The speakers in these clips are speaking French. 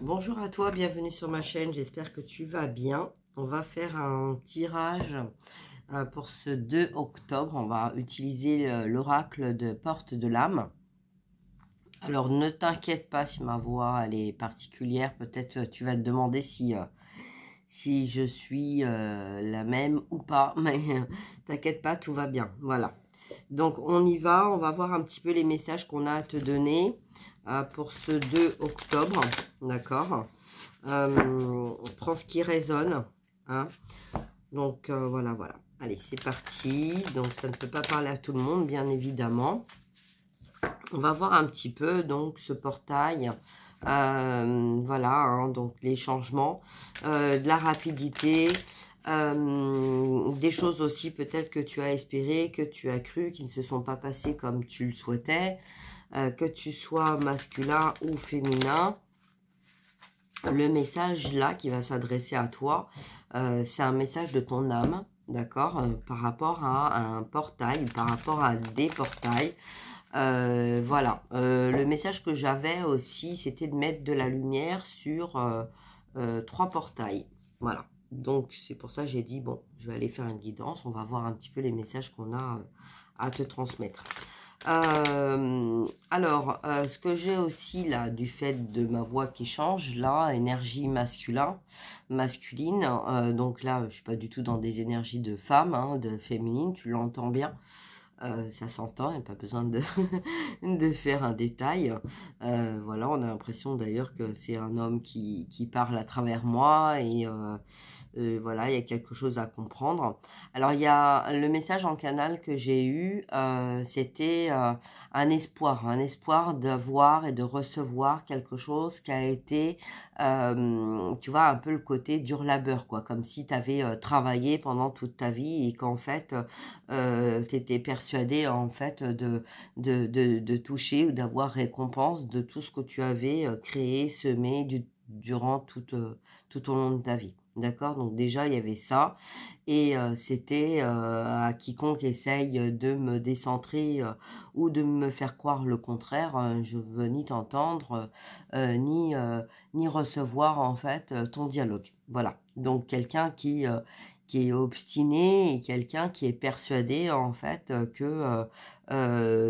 Bonjour à toi, bienvenue sur ma chaîne, j'espère que tu vas bien. On va faire un tirage pour ce 2 octobre. On va utiliser l'oracle de Porte de l'âme. Alors ne t'inquiète pas si ma voix elle est particulière, peut-être tu vas te demander si je suis la même ou pas, mais t'inquiète pas, tout va bien. Voilà. Donc on y va, on va voir un petit peu les messages qu'on a à te donner pour ce 2 octobre, d'accord. Prends ce qui résonne, hein. Donc voilà. Allez, c'est parti. Donc ça ne peut pas parler à tout le monde, bien évidemment. On va voir un petit peu donc ce portail. Voilà, hein, donc les changements, de la rapidité, des choses aussi peut-être que tu as espéré, que tu as cru, qui ne se sont pas passées comme tu le souhaitais, que tu sois masculin ou féminin. Le message là qui va s'adresser à toi, c'est un message de ton âme, d'accord, par rapport à un portail, par rapport à des portails. Voilà, le message que j'avais aussi, c'était de mettre de la lumière sur 3 portails. Voilà, donc c'est pour ça que j'ai dit, bon, je vais aller faire une guidance, on va voir un petit peu les messages qu'on a à te transmettre. Alors, ce que j'ai aussi là, du fait de ma voix qui change, là, énergie masculine, donc là, je suis pas du tout dans des énergies de femme, hein, de féminine, tu l'entends bien. Ça s'entend, il n'y a pas besoin de, de faire un détail. Voilà, on a l'impression d'ailleurs que c'est un homme qui parle à travers moi et voilà, il y a quelque chose à comprendre. Alors, il y a le message en canal que j'ai eu, c'était un espoir d'avoir et de recevoir quelque chose qui a été, tu vois, un peu le côté dur labeur, quoi, comme si tu avais travaillé pendant toute ta vie et qu'en fait, tu étais persuadé en fait de toucher ou d'avoir récompense de tout ce que tu avais créé, semé durant tout au long de ta vie. D'accord, donc déjà il y avait ça et c'était à quiconque essaye de me décentrer ou de me faire croire le contraire, je veux ni t'entendre ni recevoir en fait ton dialogue. Voilà, donc quelqu'un qui est obstiné et quelqu'un qui est persuadé en fait que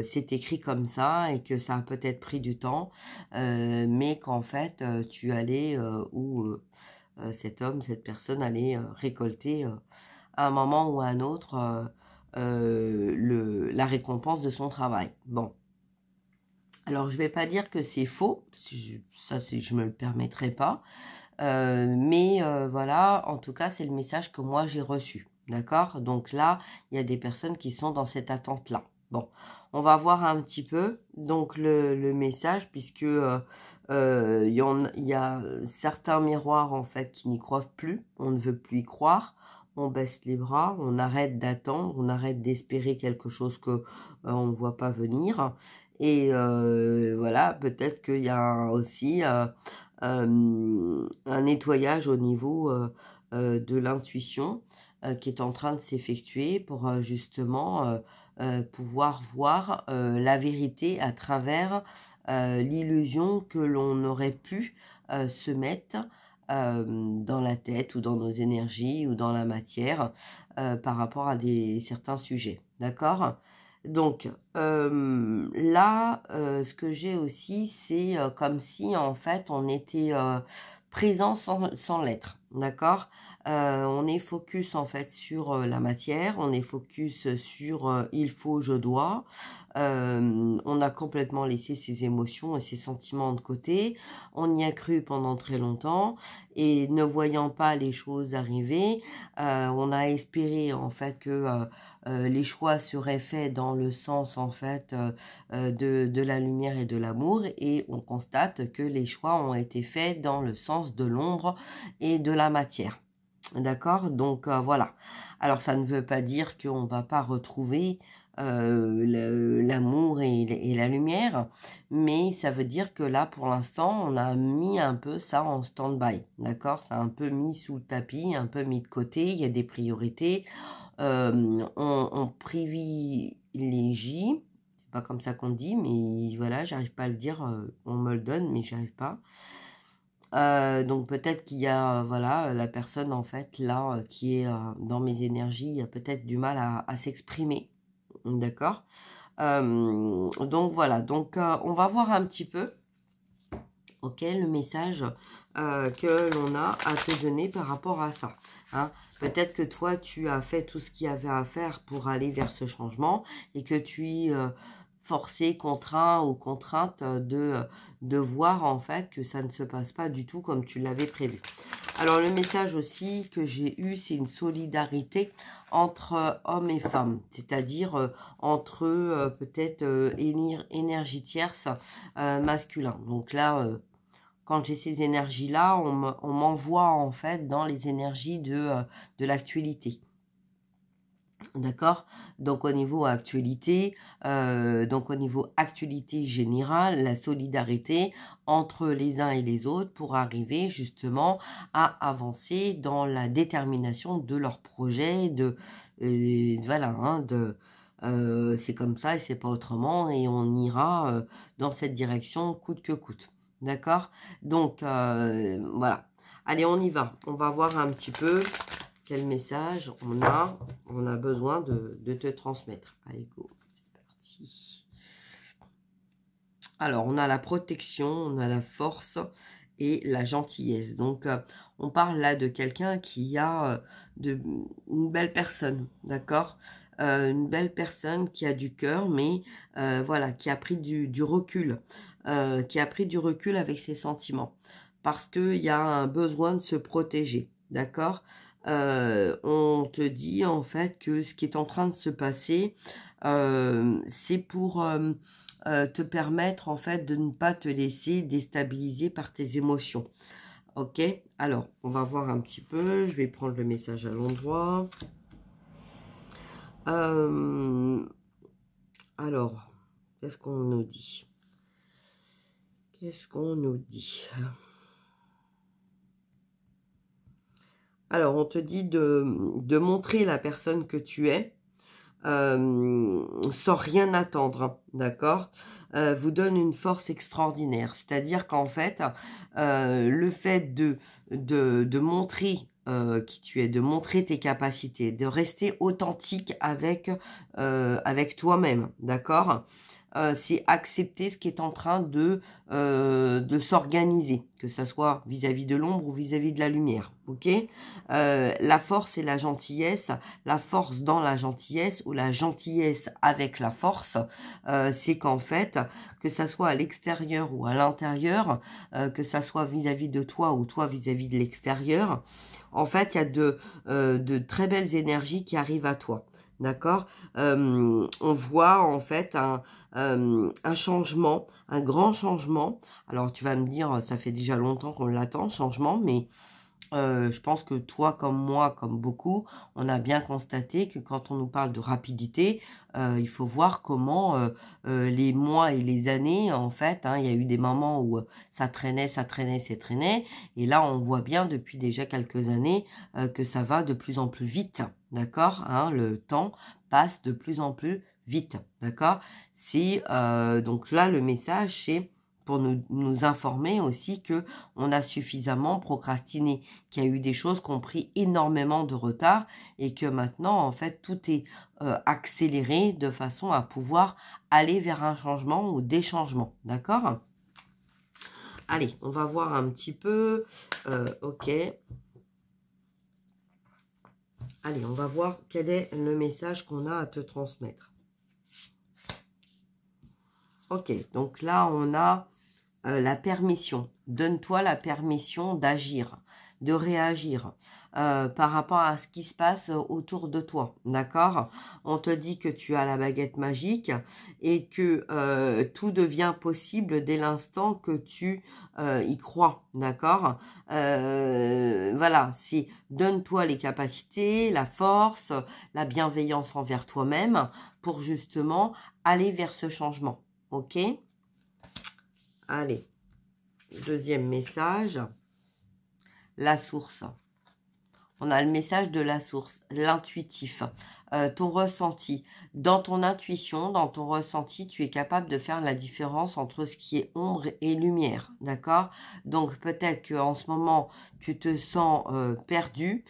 c'est écrit comme ça et que ça a peut-être pris du temps, mais qu'en fait tu allais cet homme, cette personne allait récolter à un moment ou à un autre la récompense de son travail. Bon. Alors, je ne vais pas dire que c'est faux, ça je ne me le permettrai pas, mais voilà, en tout cas, c'est le message que moi j'ai reçu, d'accord? Donc là, il y a des personnes qui sont dans cette attente-là. Bon, on va voir un petit peu, donc le message, puisque il y a certains miroirs, en fait, qui n'y croient plus, on ne veut plus y croire, on baisse les bras, on arrête d'attendre, on arrête d'espérer quelque chose que on ne voit pas venir, et voilà, peut-être qu'il y a aussi un nettoyage au niveau de l'intuition qui est en train de s'effectuer pour justement pouvoir voir la vérité à travers l'illusion que l'on aurait pu se mettre dans la tête ou dans nos énergies ou dans la matière par rapport à certains sujets. D'accord ? Donc là, ce que j'ai aussi, c'est comme si en fait on était présent sans l'être, d'accord. On est focus en fait sur la matière, on est focus sur il faut, je dois. On a complètement laissé ses émotions et ses sentiments de côté. On y a cru pendant très longtemps et ne voyant pas les choses arriver, on a espéré en fait que les choix seraient faits dans le sens en fait de la lumière et de l'amour, et on constate que les choix ont été faits dans le sens de l'ombre et de la matière. D'accord, donc voilà. Alors ça ne veut pas dire qu'on ne va pas retrouver l'amour et la lumière, mais ça veut dire que là pour l'instant on a mis un peu ça en stand-by, d'accord, ça a un peu mis sous le tapis, un peu mis de côté, il y a des priorités, on privilégie, c'est pas comme ça qu'on dit, mais voilà, j'arrive pas à le dire, on me le donne mais j'arrive pas. Donc peut-être qu'il y a, voilà, la personne en fait là qui est dans mes énergies a peut-être du mal à s'exprimer, d'accord? Donc voilà, donc on va voir un petit peu, ok, le message que l'on a à te donner par rapport à ça. Hein. Peut-être que toi, tu as fait tout ce qu'il y avait à faire pour aller vers ce changement et que tu es forcé, contraint ou contrainte de voir en fait que ça ne se passe pas du tout comme tu l'avais prévu. Alors, le message aussi que j'ai eu, c'est une solidarité entre hommes et femmes, c'est-à-dire entre peut-être énergie tierce masculin. Donc là, quand j'ai ces énergies-là, on m'envoie en fait dans les énergies de l'actualité. D'accord? Donc au niveau actualité, générale, la solidarité entre les uns et les autres pour arriver justement à avancer dans la détermination de leur projet, voilà, hein, c'est comme ça et c'est pas autrement et on ira dans cette direction coûte que coûte. D'accord? Donc voilà. Allez, on y va. On va voir un petit peu quel message on a besoin de te transmettre. Allez, go, c'est parti. Alors, on a la protection, on a la force et la gentillesse. Donc, on parle là de quelqu'un qui a une belle personne, d'accord? Une belle personne qui a du cœur, mais voilà, qui a pris du recul, qui a pris du recul avec ses sentiments. Parce qu'il y a un besoin de se protéger, d'accord? On te dit en fait que ce qui est en train de se passer, c'est pour te permettre en fait de ne pas te laisser déstabiliser par tes émotions. Ok, alors on va voir un petit peu, je vais prendre le message à l'endroit. Alors, qu'est-ce qu'on nous dit? Qu'est-ce qu'on nous dit? Alors, on te dit de montrer la personne que tu es, sans rien attendre, hein, d'accord? Vous donne une force extraordinaire. C'est-à-dire qu'en fait, le fait de montrer qui tu es, de montrer tes capacités, de rester authentique avec toi-même, d'accord? C'est accepter ce qui est en train de s'organiser, que ça soit vis-à-vis de l'ombre ou vis-à-vis de la lumière, ok? La force et la gentillesse, la force dans la gentillesse ou la gentillesse avec la force, c'est qu'en fait, que ça soit à l'extérieur ou à l'intérieur, que ça soit vis-à-vis de toi ou toi vis-à-vis de l'extérieur, en fait, il y a de très belles énergies qui arrivent à toi. D'accord? On voit en fait un changement, un grand changement. Alors tu vas me dire, ça fait déjà longtemps qu'on l'attend, changement, mais je pense que toi comme moi, comme beaucoup, on a bien constaté que quand on nous parle de rapidité, il faut voir comment les mois et les années, en fait, hein, il y a eu des moments où ça traînait, et là on voit bien depuis déjà quelques années que ça va de plus en plus vite, d'accord, hein, le temps passe de plus en plus vite, d'accord. C'est donc là le message, c'est pour nous informer aussi que on a suffisamment procrastiné, qu'il y a eu des choses qui ont pris énormément de retard et que maintenant, en fait, tout est accéléré de façon à pouvoir aller vers un changement ou des changements, d'accord? Allez, on va voir un petit peu, ok. Allez, on va voir quel est le message qu'on a à te transmettre. Ok, donc là, on a la permission. Donne-toi la permission d'agir, de réagir par rapport à ce qui se passe autour de toi, d'accord? On te dit que tu as la baguette magique et que tout devient possible dès l'instant que tu y crois, d'accord? Voilà, c'est donne-toi les capacités, la force, la bienveillance envers toi-même pour justement aller vers ce changement, ok? Allez, deuxième message, la source. On a le message de la source, l'intuitif, ton ressenti. Dans ton intuition, dans ton ressenti, tu es capable de faire la différence entre ce qui est ombre et lumière, d'accord? Donc peut-être qu'en ce moment, tu te sens perdu,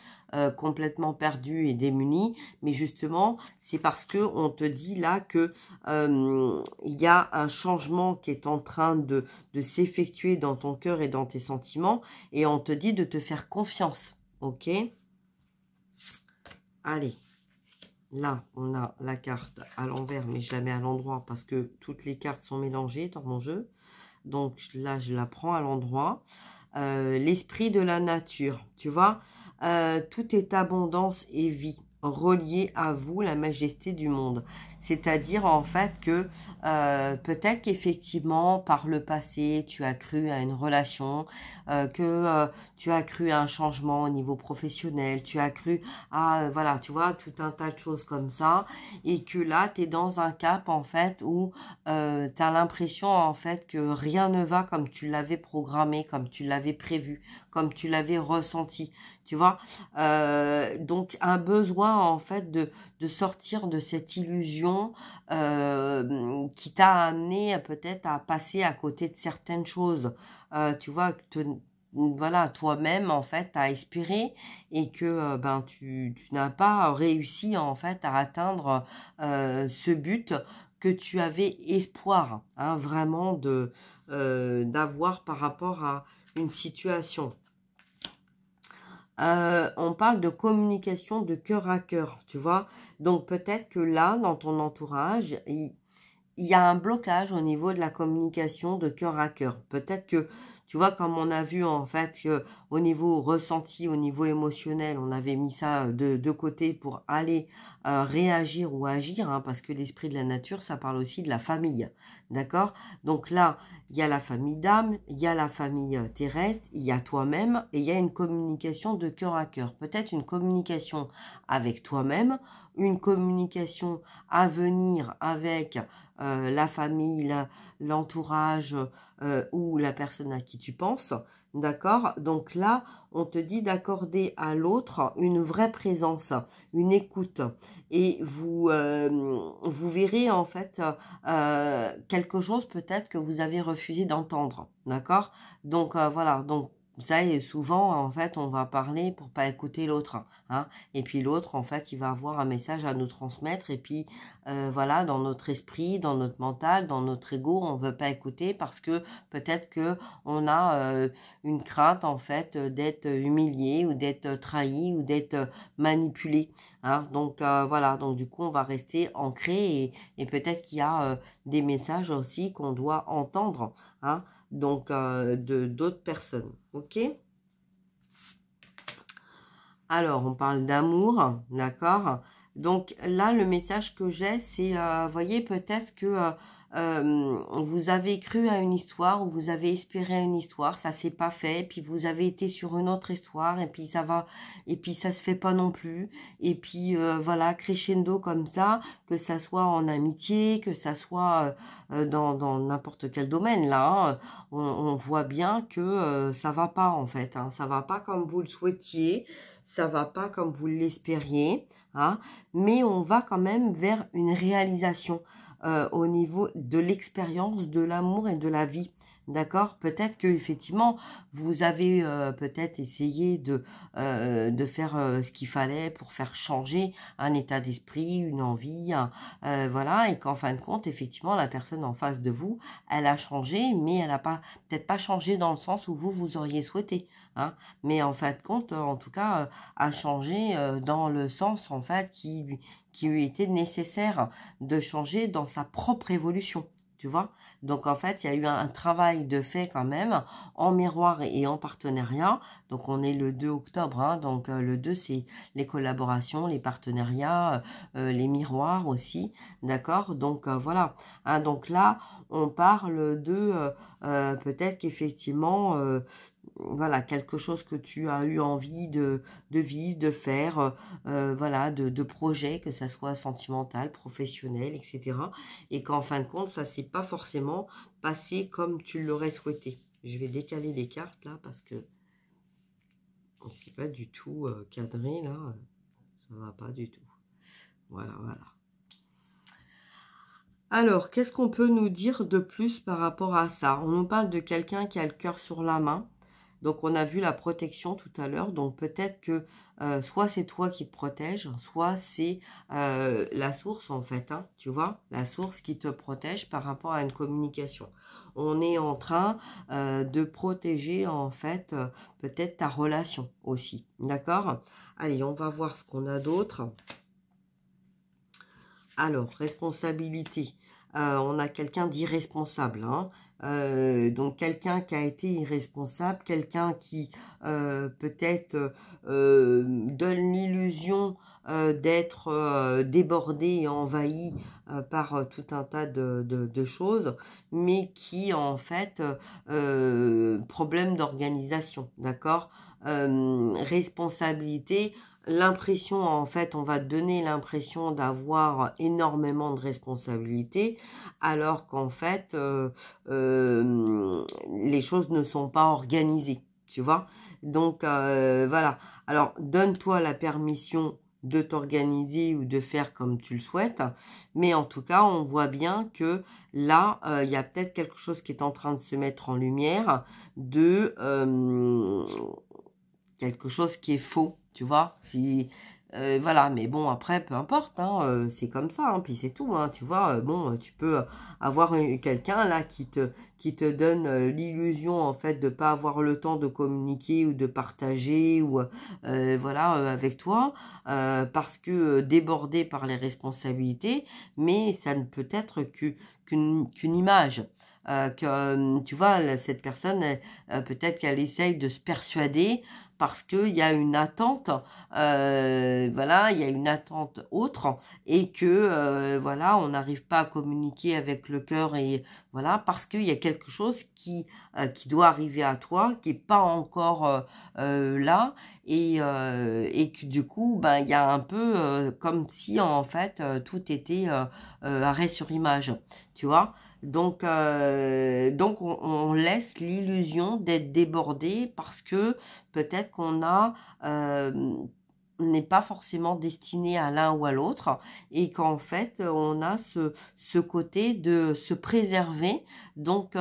complètement perdu et démuni, mais justement, c'est parce que on te dit là que il y a un changement qui est en train de s'effectuer dans ton cœur et dans tes sentiments, et on te dit de te faire confiance, ok? Allez, là, on a la carte à l'envers, mais je la mets à l'endroit parce que toutes les cartes sont mélangées dans mon jeu. Donc là, je la prends à l'endroit. L'esprit de la nature, tu vois, tout est abondance et vie, relié à vous, la majesté du monde. C'est-à-dire en fait que peut-être qu'effectivement par le passé tu as cru à une relation, tu as cru à un changement au niveau professionnel, tu as cru à voilà, tu vois, tout un tas de choses comme ça, et que là tu es dans un cap en fait où tu as l'impression en fait que rien ne va comme tu l'avais programmé, comme tu l'avais prévu, comme tu l'avais ressenti, tu vois. Donc un besoin en fait de sortir de cette illusion qui t'a amené peut-être à passer à côté de certaines choses. Tu vois, voilà, toi-même en fait t'as espéré et que ben tu n'as pas réussi en fait à atteindre ce but que tu avais espoir, hein, vraiment de d'avoir par rapport à une situation. On parle de communication de cœur à cœur, tu vois. Donc peut-être que là, dans ton entourage, il y a un blocage au niveau de la communication de cœur à cœur. Peut-être que, tu vois, comme on a vu en fait que au niveau ressenti, au niveau émotionnel, on avait mis ça de côté pour aller réagir ou agir, hein, parce que l'esprit de la nature, ça parle aussi de la famille, d'accord? Donc là, il y a la famille d'âme, il y a la famille terrestre, il y a toi-même, et il y a une communication de cœur à cœur. Peut-être une communication avec toi-même, une communication à venir avec la famille, l'entourage ou la personne à qui tu penses, d'accord? Donc là, on te dit d'accorder à l'autre une vraie présence, une écoute. Et vous verrez en fait quelque chose peut-être que vous avez refusé d'entendre, d'accord? Donc voilà, donc ça, et souvent, en fait, on va parler pour pas écouter l'autre, hein. Et puis l'autre, en fait, il va avoir un message à nous transmettre. Et puis, voilà, dans notre esprit, dans notre mental, dans notre ego, on veut pas écouter parce que peut-être que on a une crainte, en fait, d'être humilié ou d'être trahi ou d'être manipulé, hein. Donc, voilà, donc du coup, on va rester ancré et peut-être qu'il y a des messages aussi qu'on doit entendre, hein, donc de d'autres personnes, ok? Alors, on parle d'amour, d'accord? Donc là, le message que j'ai, c'est, voyez, peut-être que vous avez cru à une histoire ou vous avez espéré à une histoire, ça s'est pas fait, puis vous avez été sur une autre histoire et puis ça va, et puis ça se fait pas non plus, et puis voilà, crescendo comme ça, que ça soit en amitié, que ça soit dans n'importe quel domaine là, hein, on voit bien que ça va pas en fait, hein, ça va pas comme vous le souhaitiez, ça va pas comme vous l'espériez, hein, mais on va quand même vers une réalisation au niveau de l'expérience, de l'amour et de la vie. D'accord? Peut-être que effectivement vous avez peut-être essayé de faire ce qu'il fallait pour faire changer un état d'esprit, une envie, voilà, et qu'en fin de compte, effectivement, la personne en face de vous, elle a changé, mais elle n'a pas peut-être pas changé dans le sens où vous auriez souhaité, hein, mais en fin de compte, en tout cas, a changé dans le sens en fait qui lui était nécessaire de changer dans sa propre évolution. Tu vois? Donc, en fait, il y a eu un travail de fait quand même en miroir et en partenariat. Donc, on est le 2 octobre. Hein, donc, le 2, c'est les collaborations, les partenariats, les miroirs aussi. D'accord? Donc, voilà. Hein, donc là, on parle de peut-être qu'effectivement, voilà, quelque chose que tu as eu envie de vivre, de faire, voilà, de projets, que ça soit sentimental, professionnel, etc. Et qu'en fin de compte, ça s'est pas forcément passé comme tu l'aurais souhaité. Je vais décaler les cartes là parce que C'est pas du tout cadré, là. Ça va pas du tout. Voilà, voilà. Alors, qu'est-ce qu'on peut nous dire de plus par rapport à ça? On nous parle de quelqu'un qui a le cœur sur la main. Donc, on a vu la protection tout à l'heure. Donc, peut-être que soit c'est toi qui te protège, soit c'est la source, en fait. Hein, tu vois, la source qui te protège par rapport à une communication. On est en train de protéger, en fait, peut-être ta relation aussi. D'accord? Allez, on va voir ce qu'on a d'autre. Alors, responsabilité. On a quelqu'un d'irresponsable. Hein. Donc, quelqu'un qui a été irresponsable, quelqu'un qui peut-être donne l'illusion d'être débordé et envahi par tout un tas de choses, mais qui, en fait, problème d'organisation, d'accord? Responsabilité. L'impression, en fait, on va donner l'impression d'avoir énormément de responsabilités, alors qu'en fait, les choses ne sont pas organisées, tu vois. Donc, voilà. Alors, donne-toi la permission de t'organiser ou de faire comme tu le souhaites, mais en tout cas, on voit bien que là, il y a peut-être quelque chose qui est en train de se mettre en lumière de quelque chose qui est faux, tu vois. Si, voilà, mais bon, après, peu importe, hein, c'est comme ça, hein, puis c'est tout, hein, tu vois. Bon, tu peux avoir quelqu'un là qui te donne l'illusion, en fait, de pas avoir le temps de communiquer ou de partager, ou voilà, avec toi, parce que débordé par les responsabilités, mais ça ne peut être qu'une image. Tu vois, cette personne, peut-être qu'elle essaye de se persuader parce qu'il y a une attente, voilà, il y a une attente autre, et que, voilà, on n'arrive pas à communiquer avec le cœur, et voilà, parce qu'il y a quelque chose qui doit arriver à toi, qui n'est pas encore là, et que du coup, ben, il y a un peu comme si, en fait, tout était arrêt sur image, tu vois. Donc on laisse l'illusion d'être débordé parce que peut-être qu'on n'est pas forcément destiné à l'un ou à l'autre, et qu'en fait on a ce côté de se préserver, donc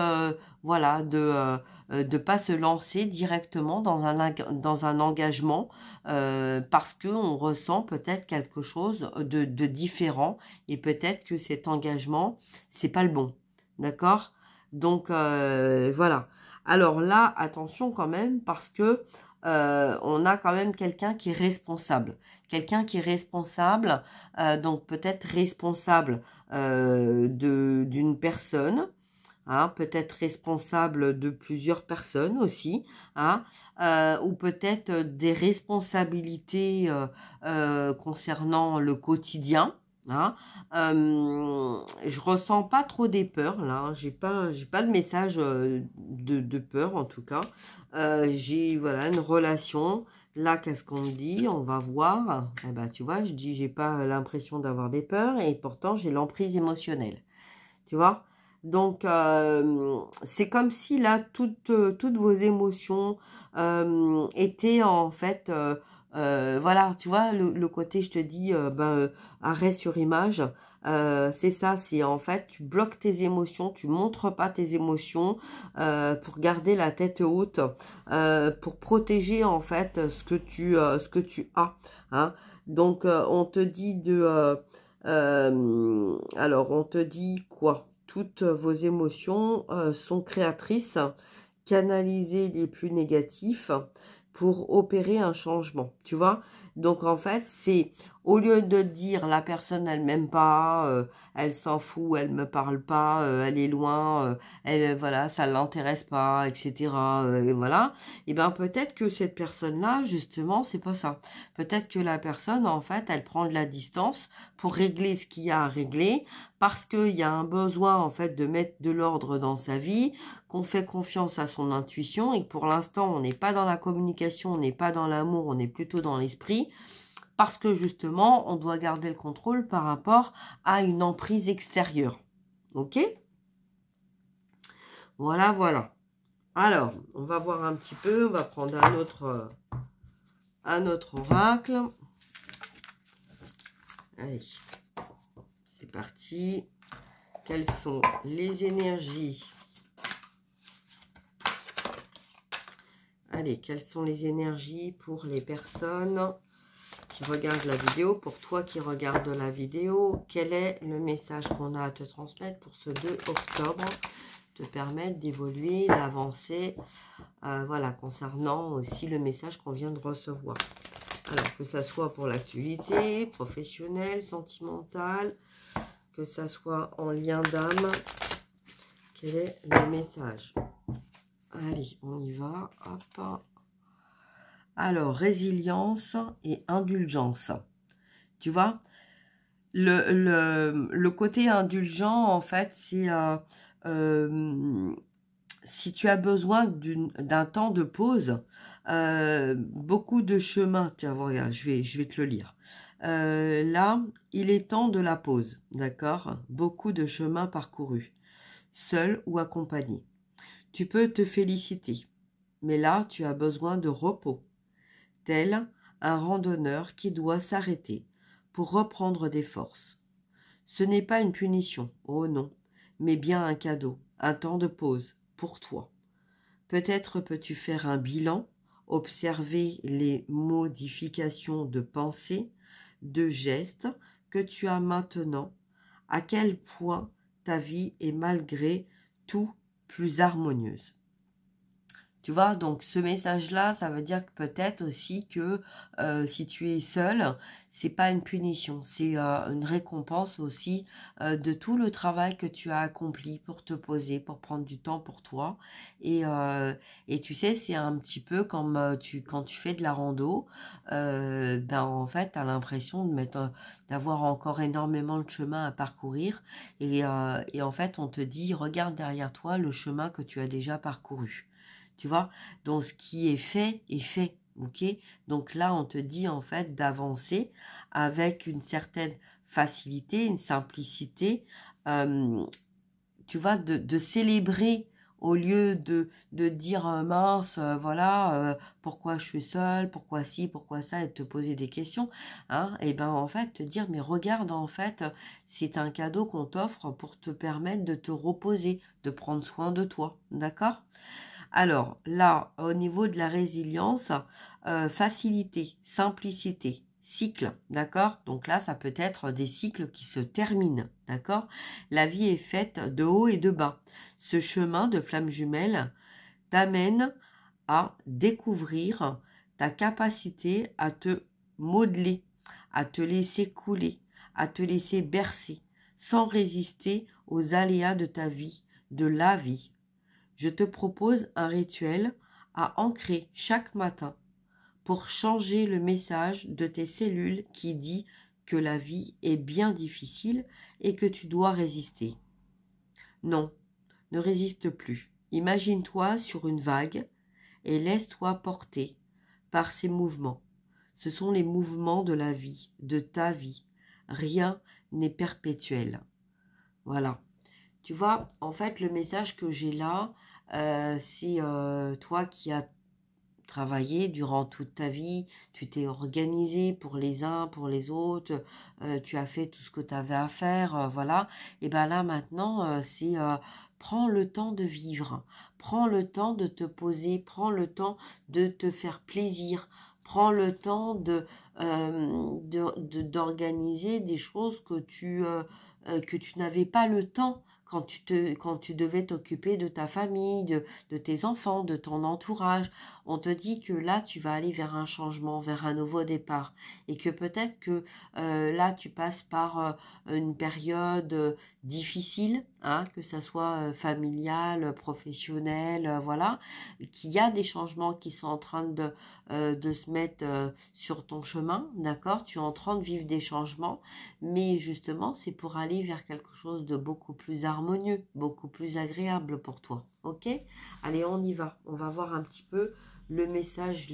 voilà, de pas se lancer directement dans un engagement parce que on ressent peut-être quelque chose de différent, et peut-être que cet engagement c'est pas le bon. D'accord? Donc, voilà. Alors là, attention quand même, parce que on a quand même quelqu'un qui est responsable. Quelqu'un qui est responsable, donc peut-être responsable d'une personne, hein, peut-être responsable de plusieurs personnes aussi, hein, ou peut-être des responsabilités concernant le quotidien. Hein. Je ressens pas trop des peurs là, hein. J'ai pas de message de peur en tout cas. J'ai voilà une relation. Là, qu'est-ce qu'on me dit? On va voir. Eh ben, tu vois, je dis j'ai pas l'impression d'avoir des peurs, et pourtant j'ai l'emprise émotionnelle. Tu vois? Donc, c'est comme si là, toutes vos émotions étaient en fait, voilà, tu vois, le côté, je te dis, arrêt sur image, c'est ça, c'est en fait, tu bloques tes émotions, tu montres pas tes émotions pour garder la tête haute, pour protéger en fait ce que tu as. Hein. Donc, on te dit alors, on te dit quoi? Toutes vos émotions sont créatrices, canalisez les plus négatifs pour opérer un changement, tu vois. Donc, en fait, c'est au lieu de dire la personne, elle m'aime pas, elle s'en fout, elle me parle pas, elle est loin, elle, voilà, ça l'intéresse pas, etc. Et voilà. Et ben peut-être que cette personne-là, justement, c'est pas ça. Peut-être que la personne, en fait, elle prend de la distance pour régler ce qu'il y a à régler, parce qu'il y a un besoin, en fait, de mettre de l'ordre dans sa vie, qu'on fait confiance à son intuition, et que pour l'instant, on n'est pas dans la communication, on n'est pas dans l'amour, on est plutôt dans l'esprit, parce que justement, on doit garder le contrôle par rapport à une emprise extérieure. Ok? Voilà, voilà. Alors, on va voir un petit peu, on va prendre un autre un autre oracle. Allez, c'est parti. Quelles sont les énergies? Allez, quelles sont les énergies pour les personnes qui regardent la vidéo? Pour toi qui regardes la vidéo, quel est le message qu'on a à te transmettre pour ce 2 octobre? Te permettre d'évoluer, d'avancer, voilà, concernant aussi le message qu'on vient de recevoir. Alors, que ça soit pour l'activité professionnelle, sentimentale, que ça soit en lien d'âme, quel est le message? Allez, on y va. Hop. Alors, résilience et indulgence. Tu vois, le côté indulgent, en fait, c'est si tu as besoin d'un temps de pause, beaucoup de chemins. Tiens, regarde, je vais te le lire. Là, il est temps de la pause, d'accord? Beaucoup de chemins parcourus, seul ou accompagné. Tu peux te féliciter, mais là, tu as besoin de repos, tel un randonneur qui doit s'arrêter pour reprendre des forces. Ce n'est pas une punition, oh non, mais bien un cadeau, un temps de pause pour toi. Peut-être peux-tu faire un bilan, observer les modifications de pensée, de gestes que tu as maintenant, à quel point ta vie est malgré tout plus harmonieuse. Tu vois, donc ce message-là, ça veut dire que peut-être aussi que si tu es seul, c'est pas une punition, c'est une récompense aussi de tout le travail que tu as accompli pour te poser, pour prendre du temps pour toi. Et tu sais, c'est un petit peu comme quand tu fais de la rando, ben en fait, tu as l'impression d'avoir encore énormément de chemin à parcourir. Et en fait, on te dit, regarde derrière toi le chemin que tu as déjà parcouru. Tu vois, donc ce qui est fait, ok? Donc là, on te dit en fait d'avancer avec une certaine facilité, une simplicité, tu vois, de célébrer au lieu de dire mince, voilà, pourquoi je suis seule, pourquoi ci, pourquoi ça, et de te poser des questions, hein, et ben en fait, te dire, mais regarde, en fait, c'est un cadeau qu'on t'offre pour te permettre de te reposer, de prendre soin de toi, d'accord? Alors là, au niveau de la résilience, facilité, simplicité, cycle, d'accord? Donc là, ça peut être des cycles qui se terminent, d'accord? La vie est faite de haut et de bas. Ce chemin de flamme jumelle t'amène à découvrir ta capacité à te modeler, à te laisser couler, à te laisser bercer, sans résister aux aléas de ta vie, de la vie. Je te propose un rituel à ancrer chaque matin pour changer le message de tes cellules qui dit que la vie est bien difficile et que tu dois résister. Non, ne résiste plus. Imagine-toi sur une vague et laisse-toi porter par ces mouvements. Ce sont les mouvements de la vie, de ta vie. Rien n'est perpétuel. Voilà. Tu vois, en fait, le message que j'ai là, c'est toi qui as travaillé durant toute ta vie, tu t'es organisé pour les uns, pour les autres, tu as fait tout ce que tu avais à faire, voilà. Et bien là, maintenant, c'est prends le temps de vivre, prends le temps de te poser, prends le temps de te faire plaisir, prends le temps d'organiser des choses que tu n'avais pas le temps quand tu devais t'occuper de ta famille, de tes enfants, de ton entourage. On te dit que là, tu vas aller vers un changement, vers un nouveau départ. Et que peut-être que là, tu passes par une période difficile, hein, que ça soit familiale, professionnelle, voilà, qu'il y a des changements qui sont en train de se mettre sur ton chemin, d'accord? Tu es en train de vivre des changements, mais justement, c'est pour aller vers quelque chose de beaucoup plus harmonieux, beaucoup plus agréable pour toi, ok? Allez, on y va. On va voir un petit peu les messages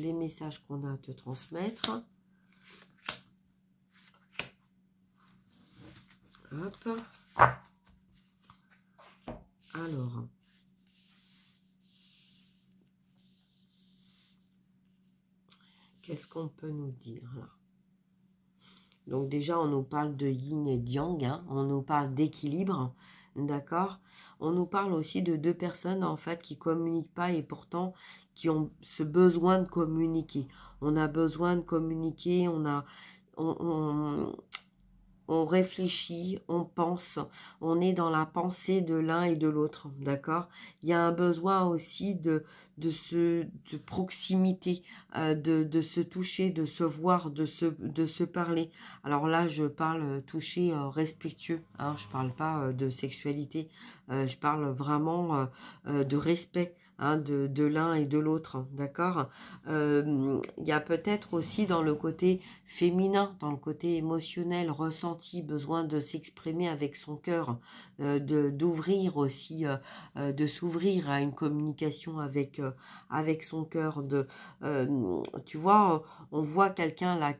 qu'on a à te transmettre. Hop. Alors. Qu'est-ce qu'on peut nous dire là? Donc déjà, on nous parle de yin et de yang, hein, on nous parle d'équilibre, d'accord? On nous parle aussi de deux personnes, en fait, qui communiquent pas et pourtant qui ont ce besoin de communiquer. On a besoin de communiquer, on, on réfléchit, on pense, on est dans la pensée de l'un et de l'autre, d'accord? Il y a un besoin aussi de proximité, de se toucher, de se voir, de se parler. Alors là, je parle toucher respectueux, hein, je parle pas de sexualité, je parle vraiment de respect. Hein, de l'un et de l'autre, d'accord? Il y a peut-être aussi dans le côté féminin, dans le côté émotionnel, ressenti, besoin de s'exprimer avec son cœur, d'ouvrir aussi, de s'ouvrir à une communication avec son cœur. Tu vois, on voit quelqu'un là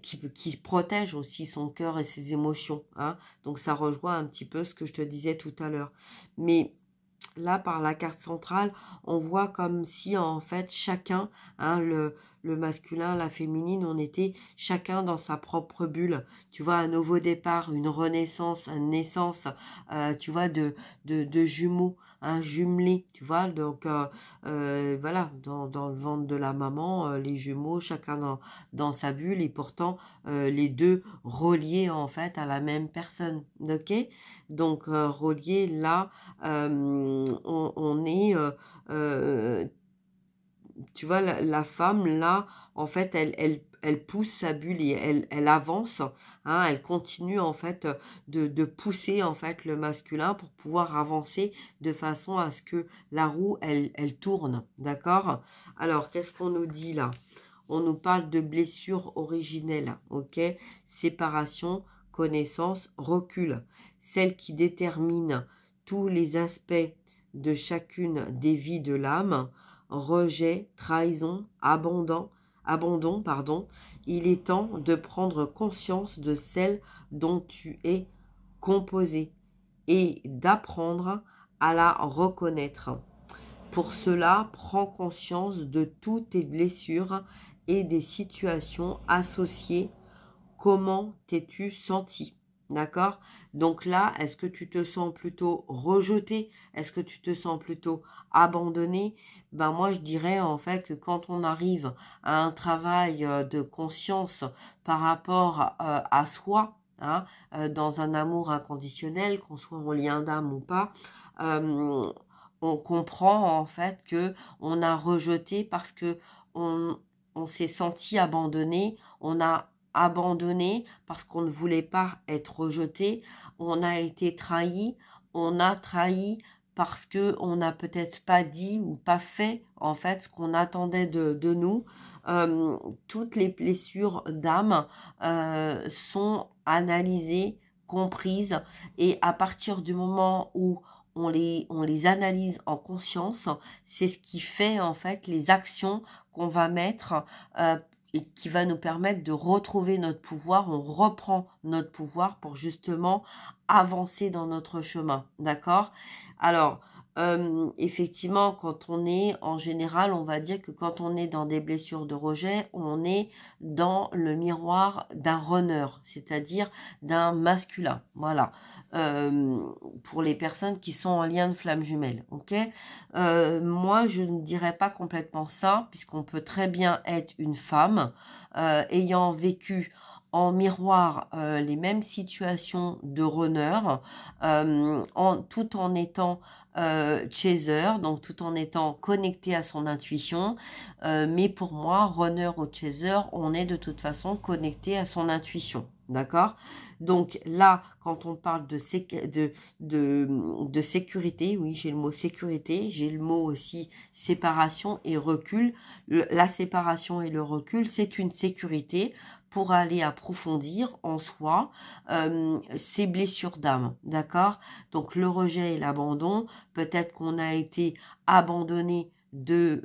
qui protège aussi son cœur et ses émotions. Hein, donc ça rejoint un petit peu ce que je te disais tout à l'heure. Mais là, par la carte centrale, on voit comme si, en fait, chacun, hein, le masculin, la féminine, on était chacun dans sa propre bulle. Tu vois, un nouveau départ, une renaissance, une naissance, tu vois, de jumeaux, un jumelé, tu vois. Donc, voilà, dans le ventre de la maman, les jumeaux, chacun dans sa bulle et pourtant, les deux reliés, en fait, à la même personne, ok? Donc, reliés, là, on est... tu vois, la femme, là, en fait, elle pousse sa bulle et elle avance, hein, elle continue, en fait, de pousser, en fait, le masculin pour pouvoir avancer de façon à ce que la roue, elle tourne, d'accord? Alors, qu'est-ce qu'on nous dit, là? On nous parle de blessures originelles, ok? Séparation, connaissance, recul. Celle qui détermine tous les aspects de chacune des vies de l'âme, rejet, trahison, abandon, pardon. Il est temps de prendre conscience de celle dont tu es composé et d'apprendre à la reconnaître. Pour cela, prends conscience de toutes tes blessures et des situations associées. Comment t'es-tu senti? D'accord? Donc là, est-ce que tu te sens plutôt rejeté? Est-ce que tu te sens plutôt abandonné? Ben moi, je dirais en fait que quand on arrive à un travail de conscience par rapport à soi, hein, dans un amour inconditionnel, qu'on soit en lien d'âme ou pas, on comprend en fait que on a rejeté parce que on s'est senti abandonné, on a abandonné parce qu'on ne voulait pas être rejeté, on a été trahi, on a trahi parce que on n'a peut-être pas dit ou pas fait en fait ce qu'on attendait de nous. Toutes les blessures d'âme sont analysées, comprises, et à partir du moment où on les analyse en conscience, c'est ce qui fait en fait les actions qu'on va mettre et qui va nous permettre de retrouver notre pouvoir. On reprend notre pouvoir pour justement avancer dans notre chemin, d'accord? Alors, effectivement, quand on est, en général, on va dire que quand on est dans des blessures de rejet, on est dans le miroir d'un runner, c'est-à-dire d'un masculin, voilà. Pour les personnes qui sont en lien de flamme jumelle, ok? Moi, je ne dirais pas complètement ça, puisqu'on peut très bien être une femme ayant vécu en miroir les mêmes situations de runner, tout en étant chaser, donc tout en étant connecté à son intuition. Mais pour moi, runner ou chaser, on est de toute façon connecté à son intuition. D'accord? Donc là, quand on parle de sécurité, oui, j'ai le mot sécurité, j'ai le mot aussi séparation et recul. La séparation et le recul, c'est une sécurité pour aller approfondir en soi ces blessures d'âme, d'accord? Donc le rejet et l'abandon, peut-être qu'on a été abandonné de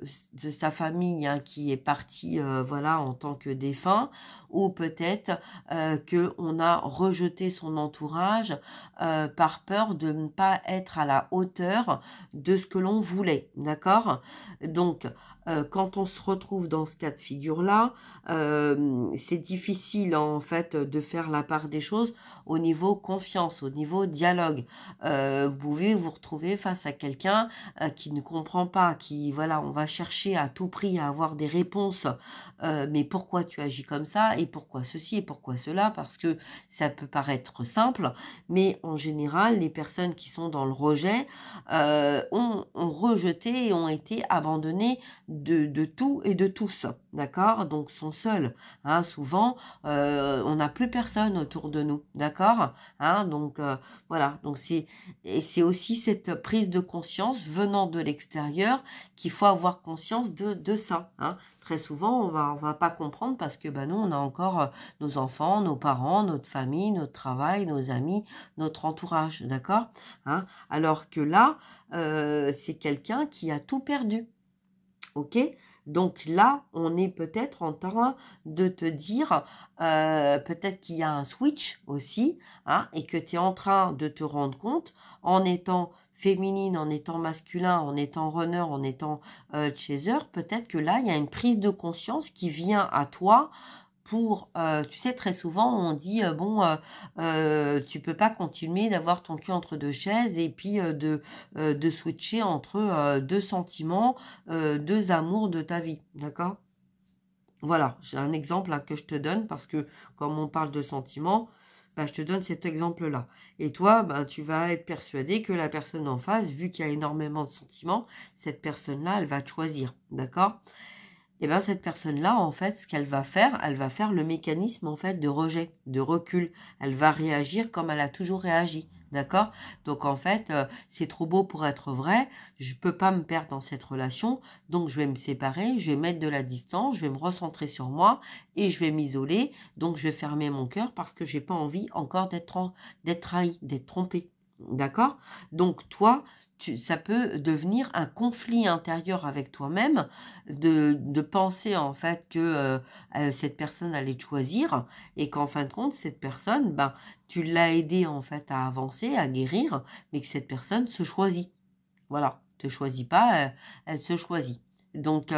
sa famille, hein, qui est parti voilà, en tant que défunt, ou peut-être qu'on a rejeté son entourage par peur de ne pas être à la hauteur de ce que l'on voulait, d'accord? Donc quand on se retrouve dans ce cas de figure-là, c'est difficile en fait de faire la part des choses au niveau confiance, au niveau dialogue. Vous pouvez vous retrouver face à quelqu'un qui ne comprend pas, qui, voilà, on va chercher à tout prix à avoir des réponses, mais pourquoi tu agis comme ça, et pourquoi ceci, et pourquoi cela, parce que ça peut paraître simple, mais en général, les personnes qui sont dans le rejet ont rejeté et ont été abandonnées de tout et de tous, d'accord? Donc sont seuls, hein, souvent, on n'a plus personne autour de nous, d'accord? Hein, donc voilà, donc c'est aussi cette prise de conscience venant de l'extérieur qu'il faut avoir conscience de ça, hein. Très souvent, on va pas comprendre parce que nous, on a encore nos enfants, nos parents, notre famille, notre travail, nos amis, notre entourage, d'accord, hein? Alors que là, c'est quelqu'un qui a tout perdu, ok? Donc là, on est peut-être en train de te dire, peut-être qu'il y a un switch aussi, hein, et que tu es en train de te rendre compte, en étant féminine, en étant masculin, en étant runner, en étant chaser, peut-être que là, il y a une prise de conscience qui vient à toi pour, tu sais, très souvent, on dit, tu peux pas continuer d'avoir ton cul entre deux chaises et puis de switcher entre deux sentiments, deux amours de ta vie, d'accord? Voilà, j'ai un exemple là, que je te donne parce que comme on parle de sentiments, je te donne cet exemple-là. Et toi, tu vas être persuadé que la personne en face, vu qu'il y a énormément de sentiments, cette personne-là, elle va te choisir, d'accord? Et bien cette personne-là, en fait, ce qu'elle va faire, elle va faire le mécanisme en fait de rejet, de recul. Elle va réagir comme elle a toujours réagi, d'accord? Donc en fait, c'est trop beau pour être vrai. Je peux pas me perdre dans cette relation, donc je vais me séparer, je vais mettre de la distance, je vais me recentrer sur moi et je vais m'isoler. Donc je vais fermer mon cœur parce que j'ai pas envie encore d'être trahi, d'être trompée, d'accord? Donc toi, ça peut devenir un conflit intérieur avec toi-même de penser en fait que cette personne allait te choisir et qu'en fin de compte, cette personne, tu l'as aidé en fait à avancer, à guérir, mais que cette personne se choisit. Voilà, te choisit pas, elle se choisit. Donc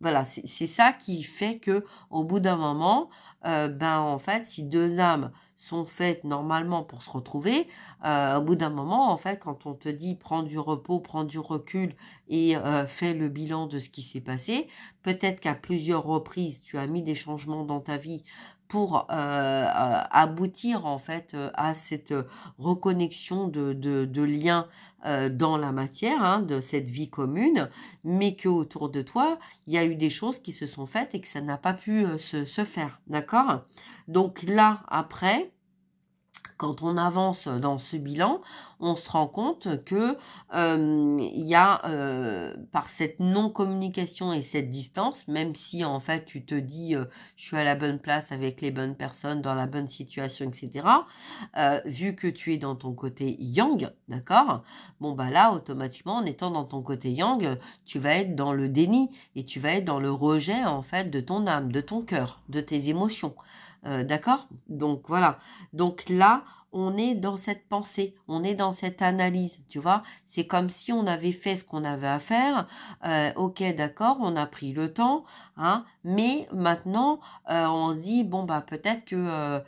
voilà, c'est ça qui fait que au bout d'un moment, en fait, si deux âmes sont faites normalement pour se retrouver, au bout d'un moment, en fait, quand on te dit prends du repos, prends du recul et fais le bilan de ce qui s'est passé, peut-être qu'à plusieurs reprises, tu as mis des changements dans ta vie pour aboutir en fait à cette reconnexion de liens dans la matière, hein, de cette vie commune, mais que autour de toi, il y a eu des choses qui se sont faites et que ça n'a pas pu se faire, d'accord? Donc là, après, quand on avance dans ce bilan, on se rend compte que il y a, par cette non-communication et cette distance, même si en fait tu te dis je suis à la bonne place avec les bonnes personnes, dans la bonne situation, etc., vu que tu es dans ton côté yang, d'accord? Bon là, automatiquement, en étant dans ton côté yang, tu vas être dans le déni et tu vas être dans le rejet en fait de ton âme, de ton cœur, de tes émotions. D'accord? Donc voilà. Donc là, on est dans cette pensée, on est dans cette analyse, tu vois. C'est comme si on avait fait ce qu'on avait à faire. Ok, d'accord, on a pris le temps, hein. Mais maintenant, on se dit bon peut-être que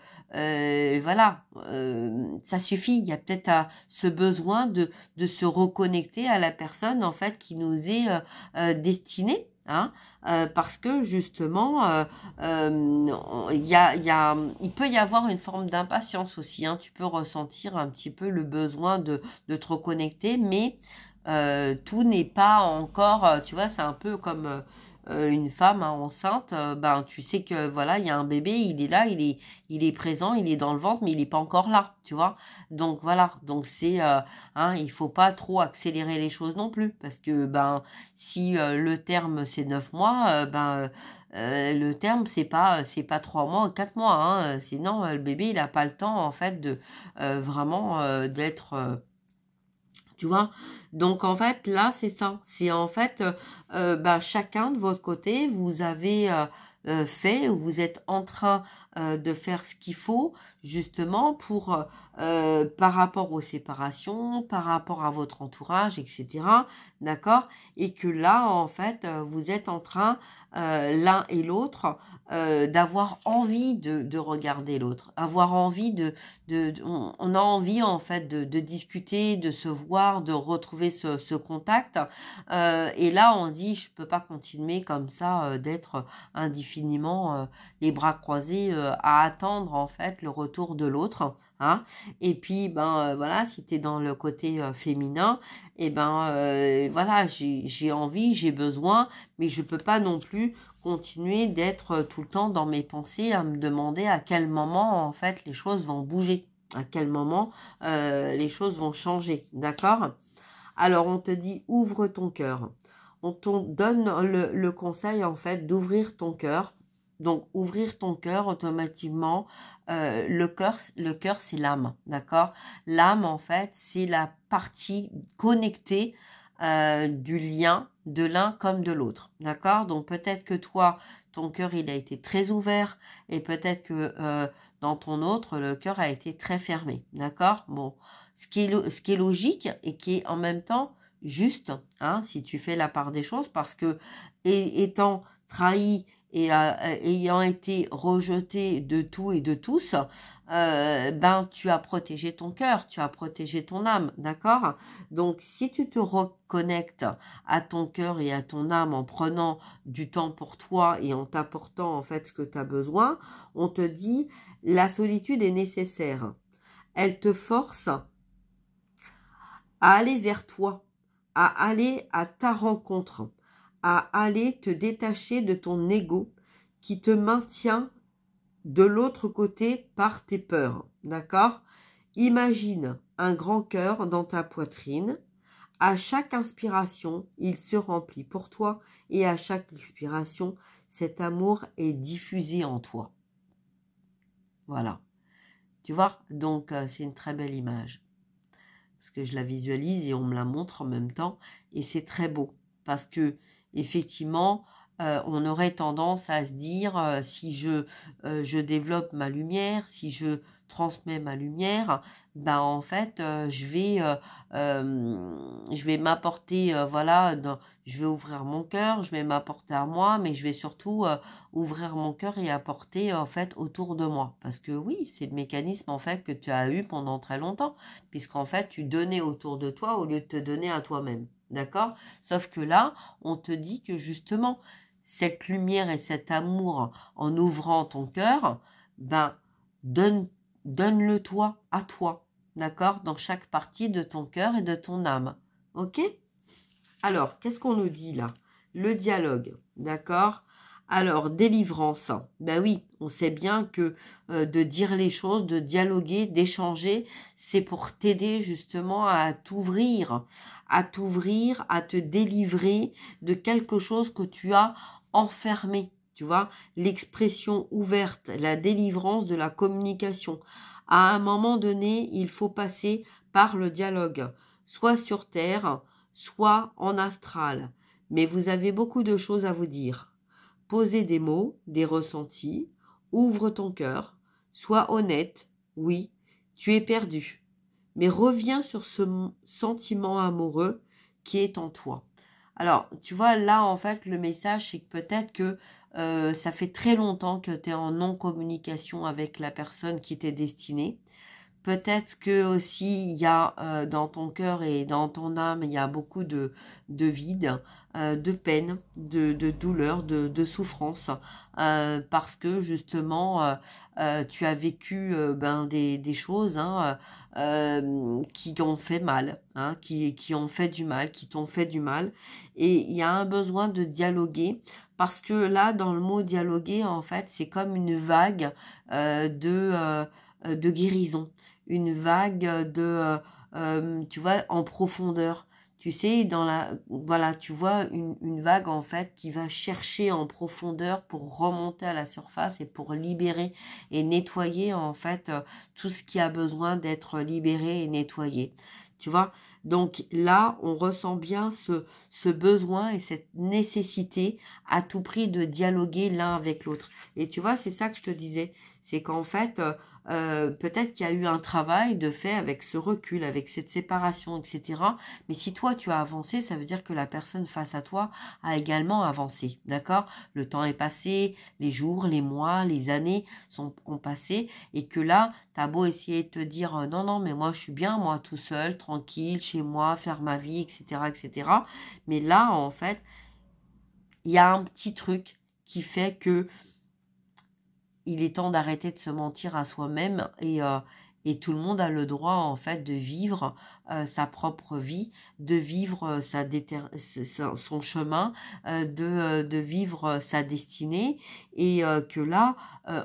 voilà, ça suffit. Il y a peut-être ce besoin de se reconnecter à la personne en fait qui nous est destinée. Hein, parce que justement, il peut y avoir une forme d'impatience aussi. Hein, tu peux ressentir un petit peu le besoin de te reconnecter, mais tout n'est pas encore. Tu vois, c'est un peu comme une femme enceinte. Tu sais que voilà, il y a un bébé, il est là, il est présent, il est dans le ventre, mais il n'est pas encore là. Tu vois. Donc voilà. Donc c'est, il faut pas trop accélérer les choses non plus, parce que si le terme c'est 9 mois, le terme c'est pas 3 mois ou 4 mois. Hein, sinon le bébé il a pas le temps en fait de vraiment d'être tu vois. Donc en fait là c'est ça, c'est en fait chacun de votre côté vous avez fait, vous êtes en train de faire ce qu'il faut justement pour par rapport aux séparations, par rapport à votre entourage, etc. D'accord? Et que là, en fait, vous êtes en train, l'un et l'autre, d'avoir envie de regarder l'autre, avoir envie on a envie, en fait, de discuter, de se voir, de retrouver ce contact. Et là, on dit, je peux pas continuer comme ça, d'être indéfiniment les bras croisés à attendre, en fait, le retour de l'autre. Hein. Et puis, voilà, si tu es dans le côté féminin, et voilà, j'ai envie, j'ai besoin, mais je peux pas non plus continuer d'être tout le temps dans mes pensées à me demander à quel moment, en fait, les choses vont bouger, à quel moment les choses vont changer, d'accord? Alors, on te dit, ouvre ton cœur. On te donne le conseil, en fait, d'ouvrir ton cœur. Donc, ouvrir ton cœur, automatiquement, le cœur, c'est l'âme, d'accord? L'âme, en fait, c'est la partie connectée du lien de l'un comme de l'autre, d'accord? Donc, peut-être que toi, ton cœur, il a été très ouvert, et peut-être que dans ton autre, le cœur a été très fermé, d'accord? Bon, ce qui est logique et qui est en même temps juste, hein, si tu fais la part des choses, parce que étant trahi et ayant été rejeté de tout et de tous, tu as protégé ton cœur, tu as protégé ton âme, d'accord? Donc, si tu te reconnectes à ton cœur et à ton âme en prenant du temps pour toi et en t'apportant, en fait, ce que tu as besoin, on te dit, la solitude est nécessaire. Elle te force à aller vers toi, à aller à ta rencontre, à aller te détacher de ton ego qui te maintient de l'autre côté par tes peurs, d'accord? Imagine un grand cœur dans ta poitrine. À chaque inspiration, il se remplit pour toi et à chaque expiration, cet amour est diffusé en toi. Voilà. Tu vois? Donc, c'est une très belle image. Parce que je la visualise et on me la montre en même temps, et c'est très beau, parce que effectivement, on aurait tendance à se dire, si je développe ma lumière, si je transmets ma lumière, en fait, je vais m'apporter, voilà, je vais ouvrir mon cœur, je vais m'apporter à moi, mais je vais surtout ouvrir mon cœur et apporter, en fait, autour de moi. Parce que oui, c'est le mécanisme, en fait, que tu as eu pendant très longtemps, puisqu'en fait, tu donnais autour de toi au lieu de te donner à toi-même. D'accord? Sauf que là, on te dit que justement, cette lumière et cet amour, en ouvrant ton cœur, donne-le toi à toi. D'accord? Dans chaque partie de ton cœur et de ton âme. Ok? Alors, qu'est-ce qu'on nous dit là? Le dialogue. D'accord? Alors, délivrance. Ben oui, on sait bien que de dire les choses, de dialoguer, d'échanger, c'est pour t'aider justement à t'ouvrir, à te délivrer de quelque chose que tu as enfermé. Tu vois, l'expression ouverte, la délivrance de la communication. À un moment donné, il faut passer par le dialogue, soit sur terre, soit en astral. Mais vous avez beaucoup de choses à vous dire. Posez des mots, des ressentis, ouvre ton cœur, sois honnête, oui, tu es perdu. Mais reviens sur ce sentiment amoureux qui est en toi. Alors, tu vois, là, en fait, le message, c'est que peut-être que ça fait très longtemps que tu es en non-communication avec la personne qui t'est destinée. Peut-être que aussi il y a dans ton cœur et dans ton âme, il y a beaucoup de vide, de peine, de douleur, de souffrance, parce que justement tu as vécu des choses qui t'ont fait mal, hein, qui ont fait du mal, qui t'ont fait du mal, et il y a un besoin de dialoguer. Parce que là, dans le mot dialoguer, en fait, c'est comme une vague de guérison, une vague tu vois, en profondeur. Tu sais, voilà, tu vois une vague en fait qui va chercher en profondeur pour remonter à la surface et pour libérer et nettoyer en fait tout ce qui a besoin d'être libéré et nettoyé. Tu vois, donc là, on ressent bien ce besoin et cette nécessité à tout prix de dialoguer l'un avec l'autre. Et tu vois, c'est ça que je te disais, c'est qu'en fait, peut-être qu'il y a eu un travail de fait avec ce recul, avec cette séparation, etc. Mais si toi, tu as avancé, ça veut dire que la personne face à toi a également avancé, d'accord? Le temps est passé, les jours, les mois, les années ont passé, et que là, tu as beau essayer de te dire non, non, mais moi, je suis bien, moi, tout seul, tranquille, chez moi, faire ma vie, etc., etc. Mais là, en fait, il y a un petit truc qui fait que il est temps d'arrêter de se mentir à soi-même, et tout le monde a le droit en fait de vivre sa propre vie, de vivre son chemin, de vivre sa destinée, et que là,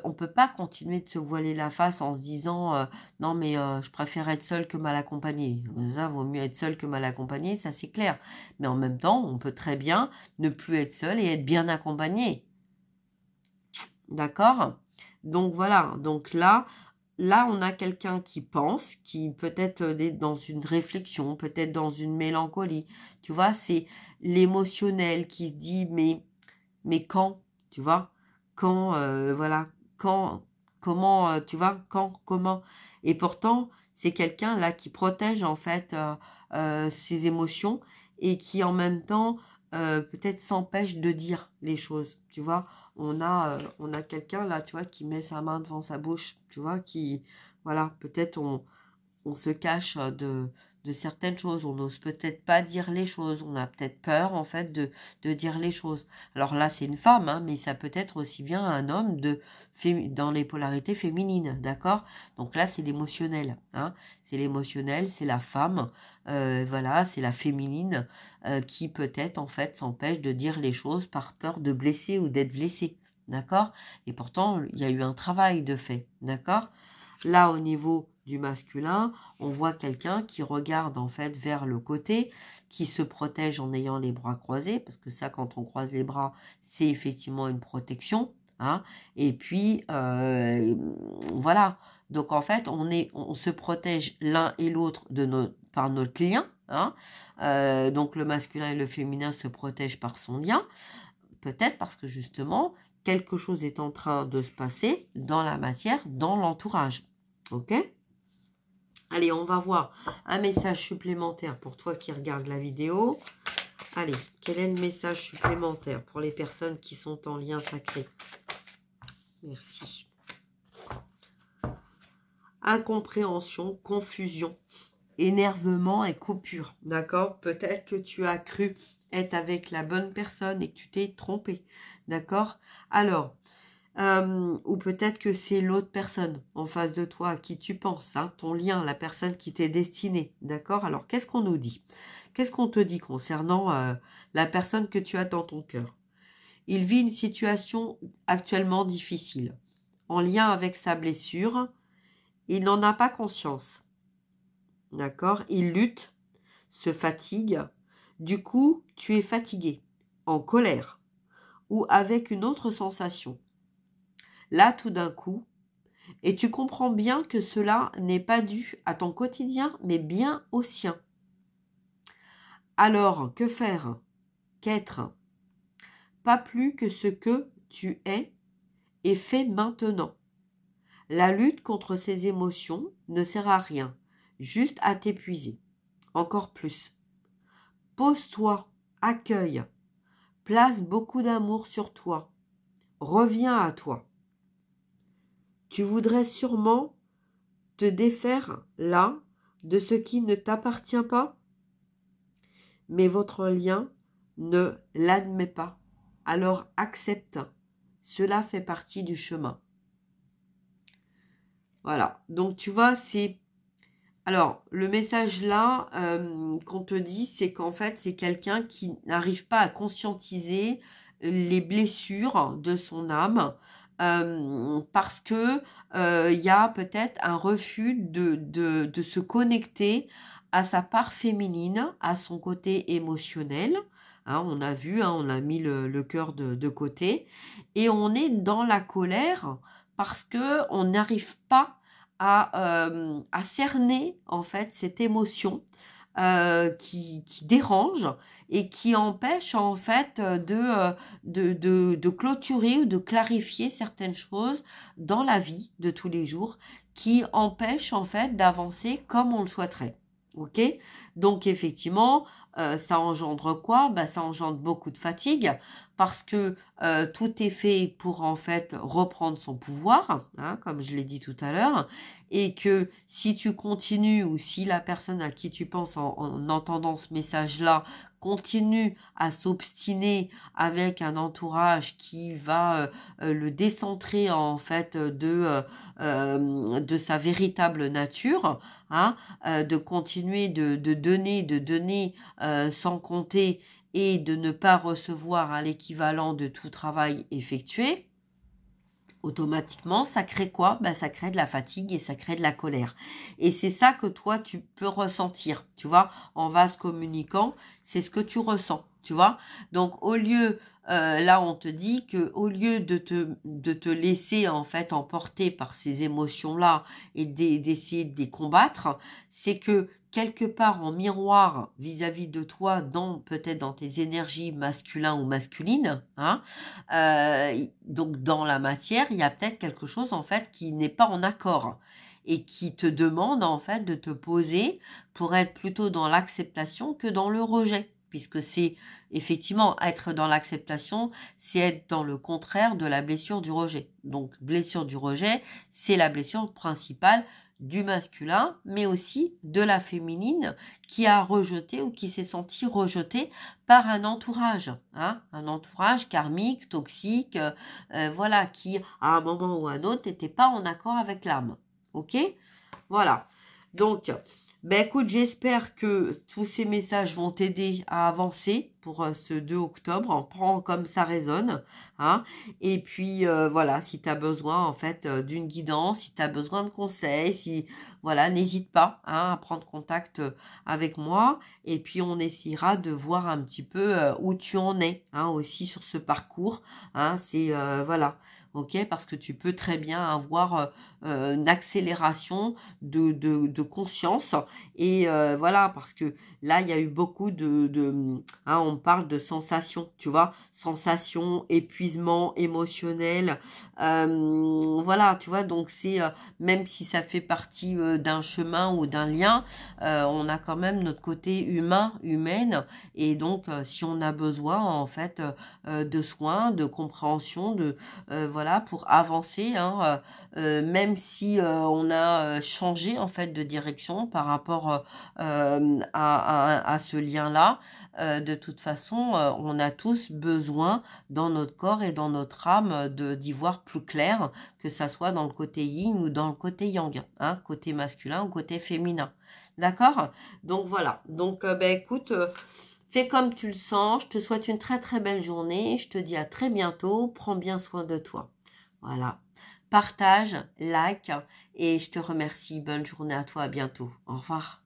on peut pas continuer de se voiler la face en se disant non mais je préfère être seule que mal accompagnée. Ça vaut mieux être seule que mal accompagnée, ça c'est clair. Mais en même temps, on peut très bien ne plus être seule et être bien accompagnée. D'accord? Donc voilà, donc là, on a quelqu'un qui pense, qui peut-être est dans une réflexion, peut-être dans une mélancolie. Tu vois, c'est l'émotionnel qui se dit, mais quand, tu vois, quand, voilà, quand, comment, tu vois, quand, comment. Et pourtant, c'est quelqu'un là qui protège en fait ses émotions, et qui en même temps peut-être s'empêche de dire les choses, tu vois. On a quelqu'un là, tu vois, qui met sa main devant sa bouche, tu vois, qui, voilà, peut-être on se cache de certaines choses, on n'ose peut-être pas dire les choses, on a peut-être peur en fait de dire les choses. Alors là, c'est une femme, hein, mais ça peut être aussi bien un homme dans les polarités féminines, d'accord? Donc là, c'est l'émotionnel, hein, c'est l'émotionnel, c'est la femme, voilà, c'est la féminine qui peut-être en fait s'empêche de dire les choses par peur de blesser ou d'être blessée, d'accord? Et pourtant, il y a eu un travail de fait, d'accord? Là, au niveau du masculin, on voit quelqu'un qui regarde en fait vers le côté, qui se protège en ayant les bras croisés, parce que ça, quand on croise les bras, c'est effectivement une protection, hein. Et puis, voilà. Donc, en fait, on se protège l'un et l'autre par notre lien, hein. Donc, le masculin et le féminin se protègent par son lien, peut-être parce que justement, quelque chose est en train de se passer dans la matière, dans l'entourage. Ok? Allez, on va voir un message supplémentaire pour toi qui regardes la vidéo. Allez, quel est le message supplémentaire pour les personnes qui sont en lien sacré? Merci. Incompréhension, confusion, énervement et coupure. D'accord? Peut-être que tu as cru être avec la bonne personne et que tu t'es trompé. D'accord? Alors, ou peut-être que c'est l'autre personne en face de toi à qui tu penses, hein, ton lien, la personne qui t'est destinée, d'accord? Alors, qu'est-ce qu'on nous dit? Qu'est-ce qu'on te dit concernant la personne que tu as dans ton cœur? Il vit une situation actuellement difficile, en lien avec sa blessure. Il n'en a pas conscience, d'accord? Il lutte, se fatigue. Du coup, tu es fatigué, en colère, ou avec une autre sensation. Là, tout d'un coup, et tu comprends bien que cela n'est pas dû à ton quotidien, mais bien au sien. Alors, que faire? Qu'être? Pas plus que ce que tu es et fais maintenant. La lutte contre ces émotions ne sert à rien, juste à t'épuiser. Encore plus. Pose-toi, accueille, place beaucoup d'amour sur toi, reviens à toi. Tu voudrais sûrement te défaire là de ce qui ne t'appartient pas, mais votre lien ne l'admet pas. Alors accepte, cela fait partie du chemin. Voilà, donc tu vois, c'est... Alors, le message là qu'on te dit, c'est qu'en fait, c'est quelqu'un qui n'arrive pas à conscientiser les blessures de son âme, parce que il y a peut-être un refus de se connecter à sa part féminine, à son côté émotionnel. Hein, on a vu, hein, on a mis le cœur de côté, et on est dans la colère parce que on n'arrive pas à cerner en fait cette émotion qui dérange, et qui empêche en fait de clôturer ou de clarifier certaines choses dans la vie de tous les jours, qui empêche en fait d'avancer comme on le souhaiterait. Ok? Donc effectivement, ça engendre quoi? Bah, ça engendre beaucoup de fatigue parce que tout est fait pour en fait reprendre son pouvoir, hein, comme je l'ai dit tout à l'heure, et que si tu continues ou si la personne à qui tu penses en entendant ce message-là continue à s'obstiner avec un entourage qui va le décentrer en fait de sa véritable nature, hein, de continuer de donner sans compter et de ne pas recevoir à l'équivalent de tout travail effectué, automatiquement, ça crée quoi? Ben, ça crée de la fatigue et ça crée de la colère. Et c'est ça que toi, tu peux ressentir, tu vois, en vase communicant, c'est ce que tu ressens, tu vois. Donc, au lieu, là, on te dit que au lieu de te laisser, en fait, emporter par ces émotions-là et d'essayer de les combattre, c'est que quelque part en miroir vis-à-vis de toi, peut-être dans tes énergies masculines ou masculines, hein, donc dans la matière, il y a peut-être quelque chose en fait qui n'est pas en accord et qui te demande en fait de te poser pour être plutôt dans l'acceptation que dans le rejet. Puisque c'est effectivement être dans l'acceptation, c'est être dans le contraire de la blessure du rejet. Donc blessure du rejet, c'est la blessure principale du masculin, mais aussi de la féminine qui a rejeté ou qui s'est sentie rejetée par un entourage, hein, un entourage karmique, toxique, voilà, qui à un moment ou à un autre n'était pas en accord avec l'âme. Ok? Voilà. Donc, ben écoute, j'espère que tous ces messages vont t'aider à avancer pour ce 2 octobre. On prend comme ça résonne, hein. Et puis voilà, si tu as besoin en fait d'une guidance, si tu as besoin de conseils, si voilà, n'hésite pas, hein, à prendre contact avec moi. Et puis on essaiera de voir un petit peu où tu en es, hein, aussi sur ce parcours, hein. C'est voilà. Ok, parce que tu peux très bien avoir une accélération de conscience et voilà, parce que là il y a eu beaucoup hein, on parle de sensations, tu vois, sensations, épuisement émotionnel, voilà, tu vois, donc c'est même si ça fait partie d'un chemin ou d'un lien, on a quand même notre côté humain, humaine, et donc si on a besoin en fait de soins, de compréhension, voilà, pour avancer, hein, même si on a changé en fait de direction par rapport à ce lien-là, de toute façon, on a tous besoin dans notre corps et dans notre âme d'y voir plus clair, que ça soit dans le côté yin ou dans le côté yang, hein, côté masculin ou côté féminin. D'accord? Donc voilà. Donc ben écoute, fais comme tu le sens. Je te souhaite une très très belle journée. Je te dis à très bientôt. Prends bien soin de toi. Voilà. Partage, like et je te remercie. Bonne journée à toi. À bientôt. Au revoir.